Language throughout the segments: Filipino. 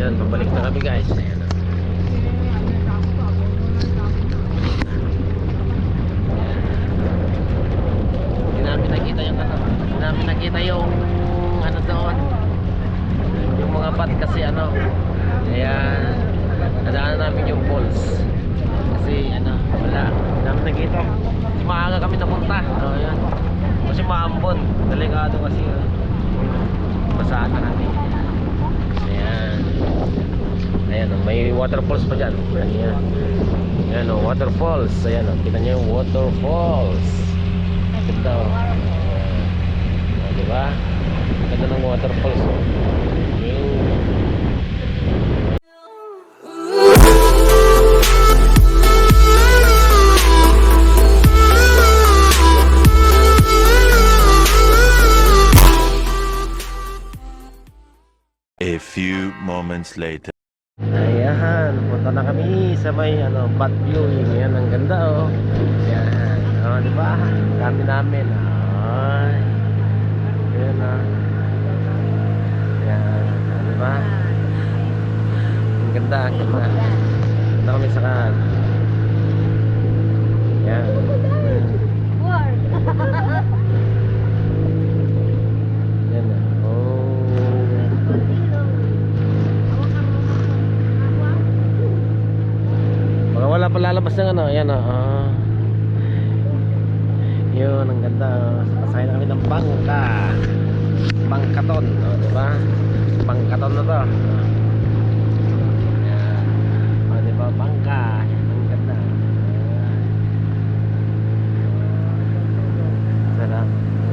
Ayan, pabalik na kami guys. Ayan. Hindi namin nakita yung hindi namin nakita yung ano doon. Yung mga bat kasi ano. Ayan. Nadaanan namin yung falls. Kasi ano, wala. Hindi namin nakita. Kasi maaga kami napunta. Ayan. Kasi maambon. Delikado kasi. Basahan na namin. Ayan. Ayan, may waterfalls pa dyan. Ayan. Ayan o, waterfalls. Ayan o, kita nyo yung waterfalls. Ganda o. Ayan. Diba? Ganda ng waterfalls o. A few moments later. Ayan, punta na kami sa may ano, bat viewing. Ayan, ang ganda oh. Ayan, oh, di ba? Dami namin. Ay. Ayan ah. Ayan, di ba? Ang ganda, ang ganda. Punta kami sa kan. Ayan. Ayan ah. Wala pa lalabas ng ano, ayan o. Yun, ang ganda. Sakasay na kami ng bangka. Bangkaton, o, diba? Bangkaton na to. Ayan. O, diba? Bangka. Ang ganda. Sarap.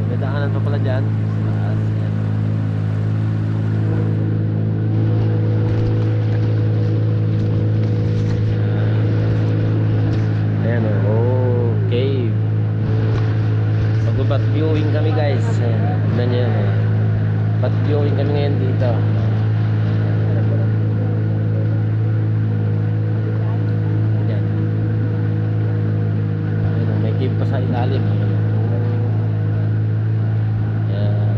May daanan pa pala dyan. Ayan. Ayan o, oh, cave. Mag-bat viewing kami guys. Tignan nyo yan o. Bat viewing kami ngayon dito. Ayan. Ayan o, may cave pa sa ilalim. Ayan.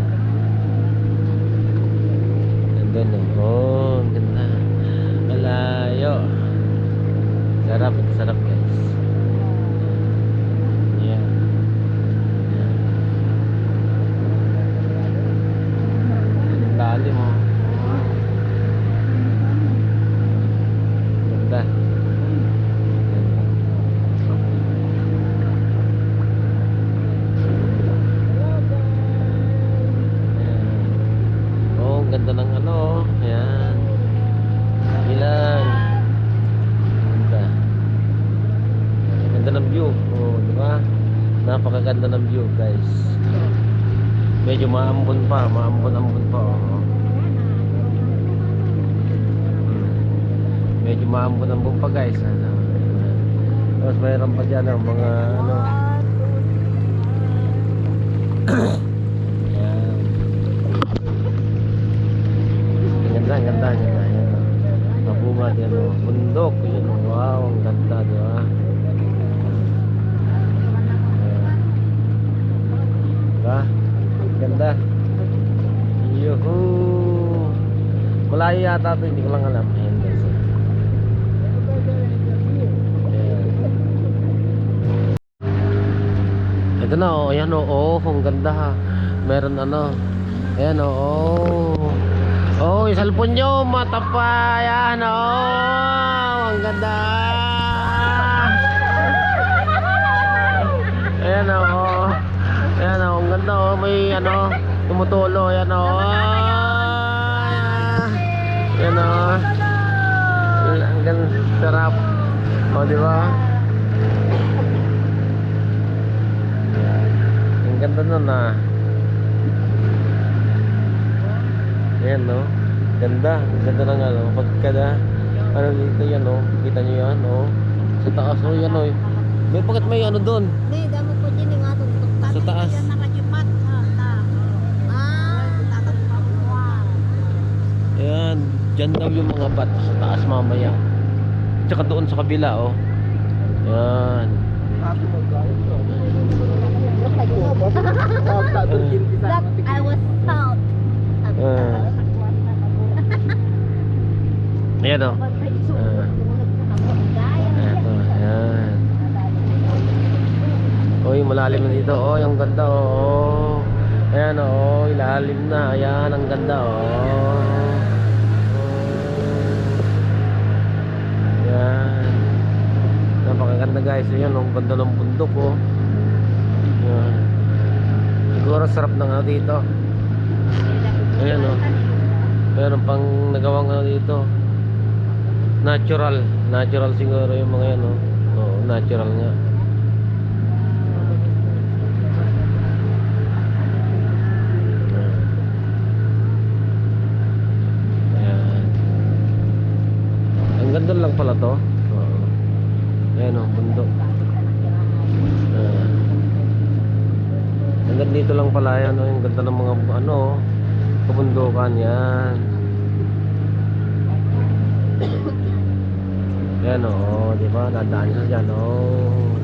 Nandun o, oh, ang ganda. Malayo. Sarap, sarap guys. Lalim mo. Ganda. Oh, ganda ng ano. Ayan. Ilan. Ganda. Ganda ng view. Oh, di ba? Napakaganda ng view, guys. Medyo maambon pa, maambon-ambon pa oh. Medyo maambon-ambon pa guys. Tapos mayroon pa dyan ang mga ano. Ayan. Ganda, ganda, ganda. Ayan o. Mabunga dyan o. Bundok. Ayan o. Wow, ang ganda, di ba? Diba? Ganda. Yuhuu. Malayo yata ito, hindi ko lang alam. Ayan guys. Ito na oh, ayan oh, oh, ang ganda ha. Meron ano. Ayan oh, oh. Oh, yung cellphone nyo, mata pa. Ayan oh, ang ganda. Ayan oh. Ayan o, ang ganda o, may ano, tumutulo, ayan o. Ayan o. Ang ganda, sarap. O, di ba? Ang ganda nun ah. Ayan o. Ganda, ang ganda ng ano, pagkada. Ano dito yan o, kita nyo yan o. Sa taas o, yan o. May bakit may ano dun? Hindi, damo po din nga ito. Sa taas. Ayan, dyan daw yung mga bat sa taas mamaya. Tsaka doon sa kabila oh. Ayan. That I was proud. Ayan o. Eto, ayan. Uy, malalim na dito. Oh, ang ganda oh. Ayan oh, ilalim na. Ayan, ang ganda oh. Ayan. Napakaganda guys. Ayan, ang ganda ng bundok oh. Ayan. Siguro sarap na nga dito. Ayan oh. Ayan ang pang nagawang nga dito. Natural. Natural siguro yung mga yan oh. Oo, natural nga. Ayan. Ang ganda lang pala to. Oo. Ayan oh, bundok. Ayan. Hanggang dito lang pala yan oh. Yung ganda ng mga ano oh, kabundukan yan. Yan oh, di ba? Dadaan siya dyan oh.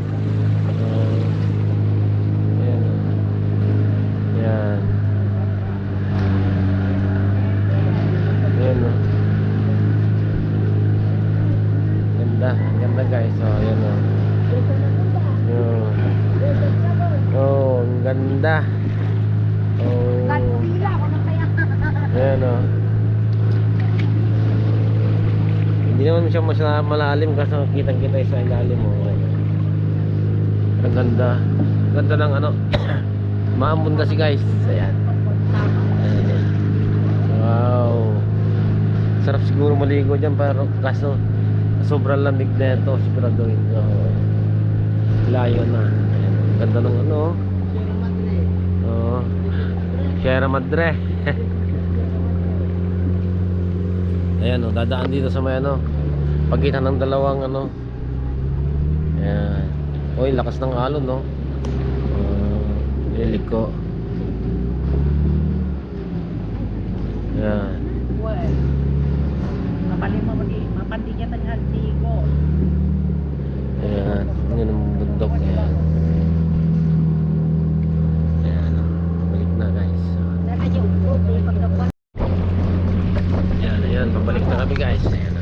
Ayan oh. Yan. Ayan oh. Ganda, ganda guys. Oh, ayan oh. Oh, ang ganda. Oh. Ayan oh. Hindi naman siya mas malalim kasi kitang-kita sa ilalim mo. Ang ganda. Ganda ng ano. Maambon kasi guys. Ayan. Ayan. Wow. Sarap siguro maligo dyan pero kaso sobrang lamig na ito. Siguraduhin. Layo na. Ayan. Ganda ng ano. Sierra Madre. Ayan o, dadaan dito sa may ano, pagitan ng dalawang ano. Ayan. Uy, lakas ng alon no. Liliko. Ayan. Ayan, yun ang bundok. Ayan. Ayan o, balik na guys. Ayan, ayan, pabalik na kami guys. Ayan.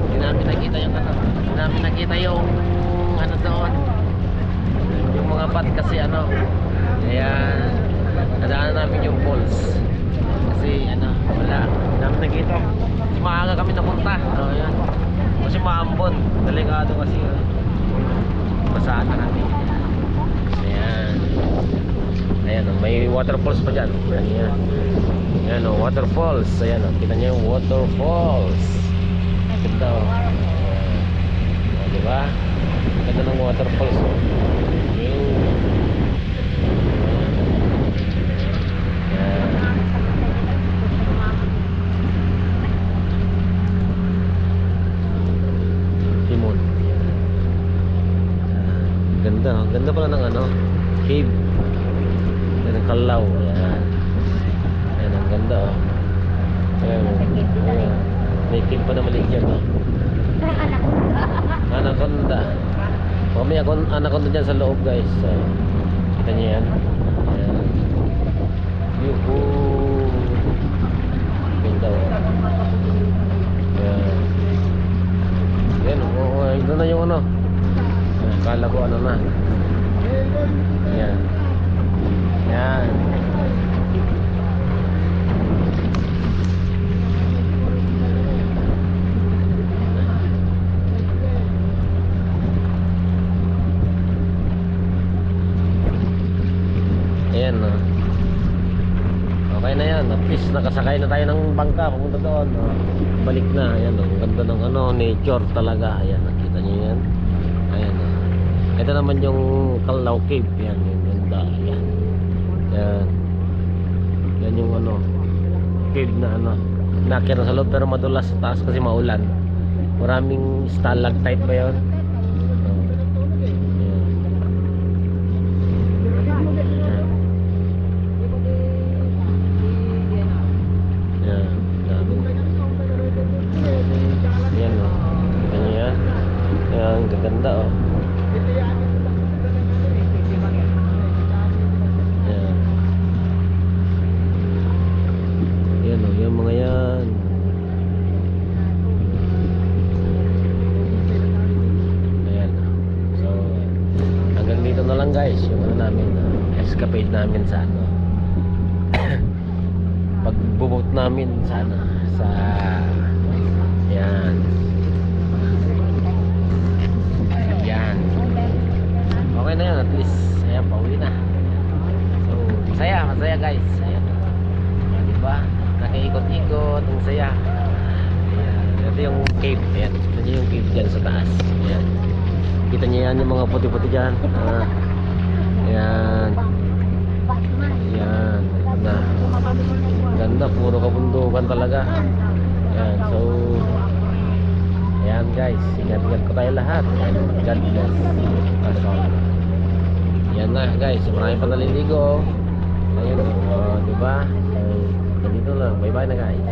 Hindi namin nakita yung ano, hindi namin nakita yung ano doon. Yung mga bat kasi ano. Ayan. Nadaanan namin yung falls. Kasi ano, wala. Hindi namin nakita. Kasi maaga kami napunta. Ayan. Kasi maambon. Delikado kasi. Basahan na namin. Ayan. Ayan o, may waterfalls pa dyan. Ayan. Ayan o, waterfalls. Ayan o, kita nyo yung waterfalls. Ganda o. Ayan. Diba? Ganda ng waterfalls o. Ayan. Simon. Ganda o. Ganda pala ng ano, cave. Ayan ang kalaw. Ayan. Ayan ang ganda oh. Ayan. Ayan. May cave pa na maliit yan oh. Anaconda. O may anaconda dyan sa loob guys. So, kita nyo yan. Ayan. Yuhuu. Ganda oh. Ayan. Ayan oh. Ito na yung ano. Ayan. Kala ko ano na. Ayan. Yan. Ayan no. Okay na yan. At least nakasakay na tayo ng bangka papunta doon no? Balik na. Ayan no. Ganda ng ano, nature talaga. Ayan, nakita nyo yan. Ayan no. Ito naman yung Kalaw Cave. Yan, yung ganda. Ayan. Yan. Yan yung ano, cave na ano, nakira sa loob pero madulas sa taas kasi maulan. Maraming stalactite ba yun? Yan. Dami. Yan o. Ganyan. Yan, gaganda o. Yan. ano lang guys, yung ano namin, escapade namin sa ano. Pagbubot namin sa ano, sa yan. Yan. Okay na yun, at least ayan, pauwi na. So, masaya guys. Ayan. Diba? Nakaikot-ikot, ang saya. Ayan. Ito yung cave. Ayan. Ito yung cave dyan sa taas. Ayan. Kita niyo yan yung mga puti-puti dyan. Ayan. Ayan. Ganda. Ganda. Puro kabundukan talaga. Ayan. So, ayan guys. Ingat-ingat ko tayo lahat. And God bless. That's all. Yan na guys. Marami pa naliligo. Ayun. Diba? So, ganito lang. Bye-bye na guys.